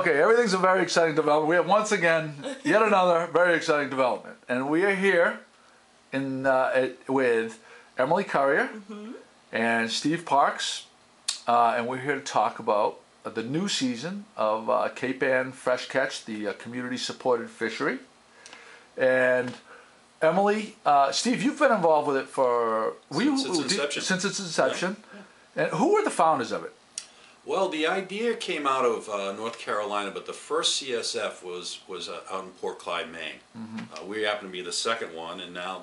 Okay, everything's a very exciting development. We have once again yet another very exciting development, and we are here in with Emily Currier and Steve Parkes, and we're here to talk about the new season of Cape Ann Fresh Catch, the community-supported fishery. And Emily, Steve, you've been involved with it for since its inception. Yeah. And who were the founders of it? Well, the idea came out of North Carolina, but the first CSF was out in Port Clyde, Maine. We happen to be the second one, and now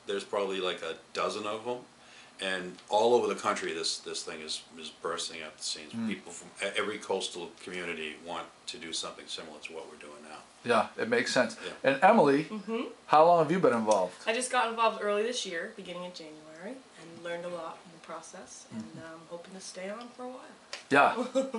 there's probably like a dozen of them. And all over the country, this thing is bursting at the seams. People from every coastal community want to do something similar to what we're doing now. Yeah, it makes sense. Yeah. And Emily, how long have you been involved? I just got involved early this year, beginning of January, and learned a lot in the process, and I'm hoping to stay on for a while. Yeah.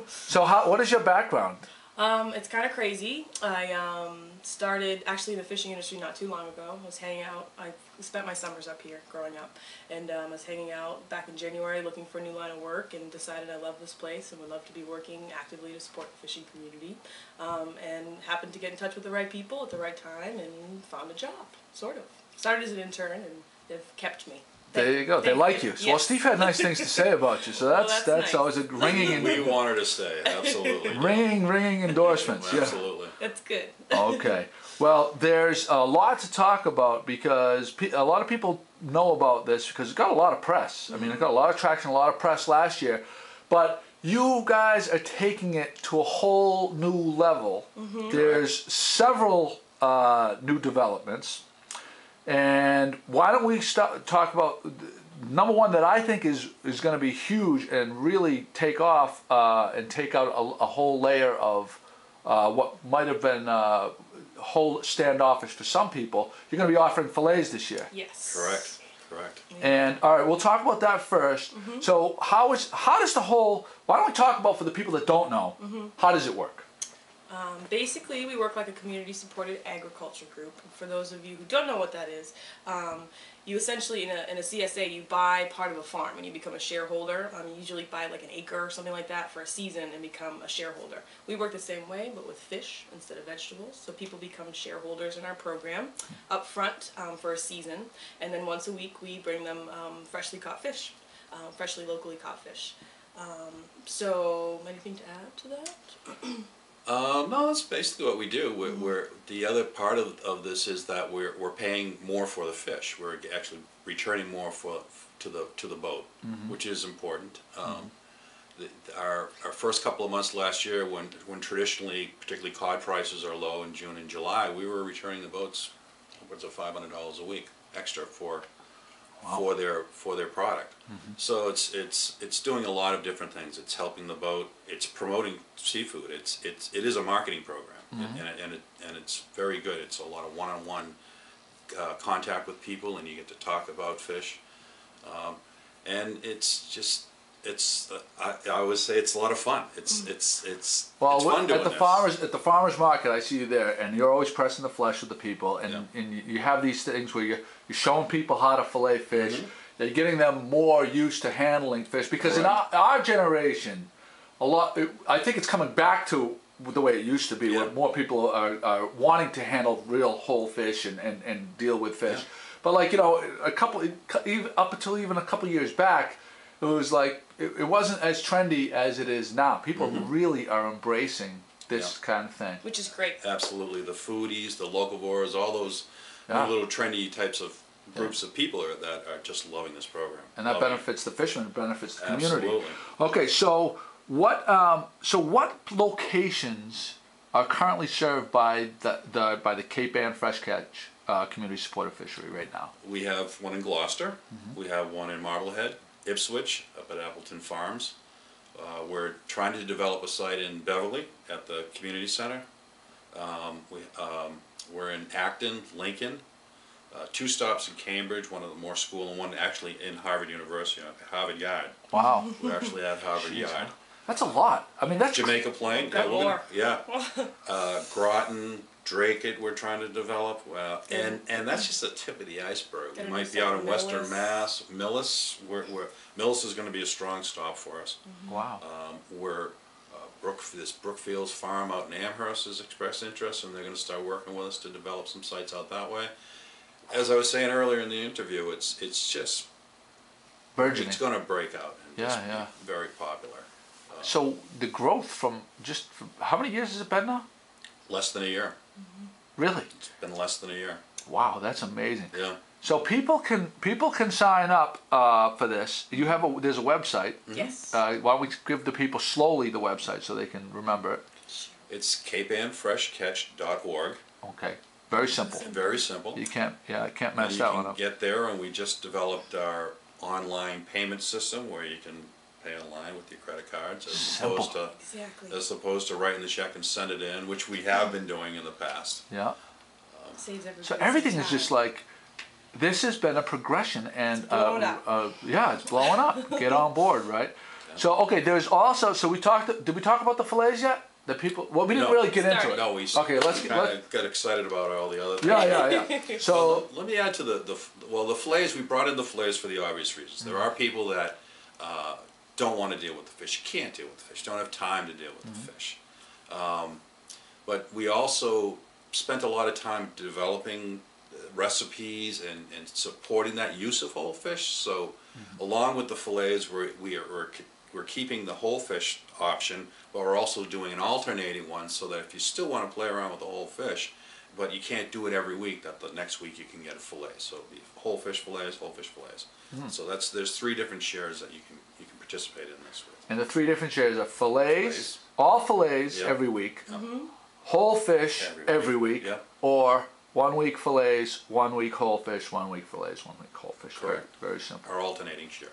So what is your background? It's kind of crazy. I started actually in the fishing industry not too long ago. I was hanging out. I spent my summers up here growing up, and I was hanging out back in January looking for a new line of work, and decided I love this place and would love to be working actively to support the fishing community, and happened to get in touch with the right people at the right time and found a job, sort of. Started as an intern, and they've kept me. There you go. They like you. So, well, Steve had nice things to say about you, so that's nice. Always a ringing. We want her to stay, absolutely. ringing endorsements. Yeah. Absolutely. That's good. Okay. Well, there's a lot to talk about because a lot of people know about this because it got a lot of press. I mean, it got a lot of traction, a lot of press last year, but you guys are taking it to a whole new level. There's several new developments. And why don't we talk about number one that I think is going to be huge and really take off and take out a whole layer of what might have been whole standoffish for some people. You're going to be offering fillets this year. Yes. Correct. And all right, we'll talk about that first. So how does the whole? Why don't we talk about, for the people that don't know, how does it work? Basically, we work like a community-supported agriculture group. For those of you who don't know what that is, you essentially, in a CSA, you buy part of a farm and you become a shareholder. You usually buy like an acre or something like that for a season and become a shareholder. We work the same way, but with fish instead of vegetables. So people become shareholders in our program up front for a season, and then once a week we bring them freshly caught fish, freshly locally caught fish. So, anything to add to that? No, that's basically what we do. We're the other part of this is that we're paying more for the fish. We're actually returning more to the boat, which is important. Our first couple of months last year, when traditionally, particularly cod prices are low in June and July, we were returning the boats upwards of $500 a week extra for their product. So it's doing a lot of different things. It's helping the boat. It's promoting seafood. It is a marketing program, and it's very good. It's a lot of one-on-one contact with people, and you get to talk about fish, and I always say it's a lot of fun. It's fun doing at the farmers market, I see you there, and you're always pressing the flesh with the people, and you have these things where you're showing people how to fillet fish. You're getting them more used to handling fish because in our generation, I think it's coming back to the way it used to be, where more people are wanting to handle real whole fish and deal with fish. But like, you know, up until even a couple years back, it was like it wasn't as trendy as it is now. People really are embracing this kind of thing, which is great. Absolutely, the foodies, the locavores, all those little trendy types of groups of people that are just loving this program. And that benefits the fishermen, it benefits the community. Absolutely. Okay, so what locations are currently served by the Cape Ann Fresh Catch community-supported fishery right now? We have one in Gloucester. We have one in Marblehead, Ipswich, up at Appleton Farms. We're trying to develop a site in Beverly at the community center. We're in Acton, Lincoln, 2 stops in Cambridge, one at the Moore School, and one actually in Harvard University, at Harvard Yard. Wow. We're actually at Harvard Yard. That's a lot. I mean, that's Jamaica Plain. Groton, Drake we're trying to develop, and that's just the tip of the iceberg. We might be out in Western Mass, Millis. Millis is going to be a strong stop for us. Wow. We're this Brookfields farm out in Amherst has expressed interest, and they're going to start working with us to develop some sites out that way. As I was saying earlier in the interview, it's just Burgeoning. it's going to break out and Yeah, just yeah. be very popular. So the growth from how many years has it been now? Less than a year. Really? It's been less than a year. Wow, that's amazing. Yeah. So people can sign up for this. There's a website. Yes. Why don't we give the people slowly the website so they can remember it? It's capeandfreshcatch.org. Okay, very simple. Very simple. I can't And mess you that can one up. get there, and we just developed our online payment system where you can pay online with your credit cards Simple. Exactly. as opposed to writing the check and send it in, which we have been doing in the past. Yeah. Saves everybody So some everything is time. just like, this has been a progression, and It's blowing up. yeah, it's blowing up. Get on board, right? So okay, there's also Did we talk about the fillets yet? The people. Well, we didn't No. really get into Sorry. it. No, we Okay, let's got excited about all the other things. Yeah. So Let me add to the fillets. We brought in the fillets for the obvious reasons. There are people that don't want to deal with the fish. You can't deal with the fish. Don't have time to deal with the fish. But we also spent a lot of time developing recipes and supporting that use of whole fish. So along with the fillets, we're keeping the whole fish option, but we're also doing an alternating one so that if you still want to play around with the whole fish, but you can't do it every week, that the next week you can get a fillet. So it'll be whole fish fillets, whole fish fillets. So there's 3 different shares that you can participate in this with. and the 3 different shares are fillets, Fillets. all fillets Yep. every week, whole fish every week, Yep. or 1 week fillets, 1 week whole fish, 1 week fillets, 1 week whole fish. Correct. Very, very simple. Our alternating share.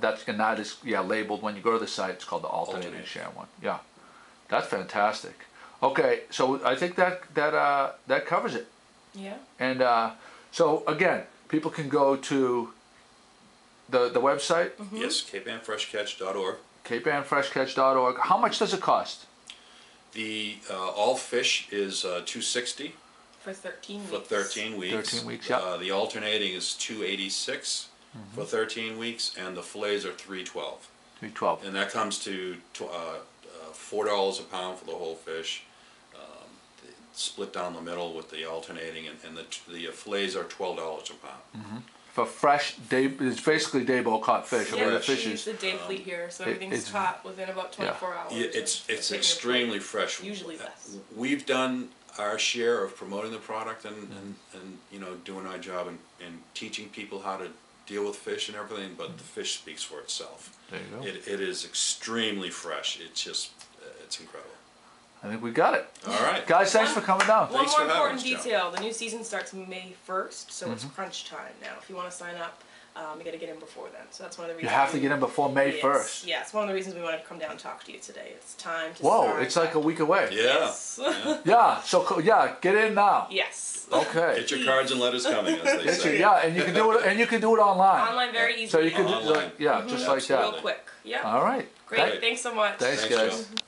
That is labeled when you go to the site. It's called the alternating Alternating. share one. Yeah, that's fantastic. Okay, so I think that covers it. Yeah. And so again, people can go to the website, Yes, capeandfreshcatch.org. capeandfreshcatch.org. How much does it cost? The all fish is $260 For 13 weeks. for 13 weeks. 13 weeks, yeah. The alternating is $286 for 13 weeks, and the fillets are $312. $312. And that comes to $4 a pound for the whole fish, split down the middle with the alternating, and the fillets are $12 a pound. For fresh it's basically day-boat caught fish. Yeah, Where the we fish use is. the day fleet here, so it's- everything's caught within about 24 hours. Yeah, of it's hitting your extremely plate. fresh. Usually less. We've done our share of promoting the product and doing our job and teaching people how to deal with fish and everything, but the fish speaks for itself. There you go. It is extremely fresh. It's just it's incredible. I think we got it. All right. Guys, thanks for coming down. One Thanks more for having important us, Joe. detail: the new season starts May 1st, so Mm-hmm. it's crunch time now. If you want to sign up, you got to get in before then. So that's one of the You reasons. have to get in before May 1st. Yes, one of the reasons we wanted to come down and talk to you today. It's time to Whoa, start. it's like a week away. Yeah. Yes. Yeah, so get in now. Yes. Okay. Get your cards and letters coming, as they say. Yeah, and you can do it online. Online, very easy. So you can Online. just like Real that. quick. Yeah. All right. Great. Thanks so much. Thanks, Thanks, guys. Joe.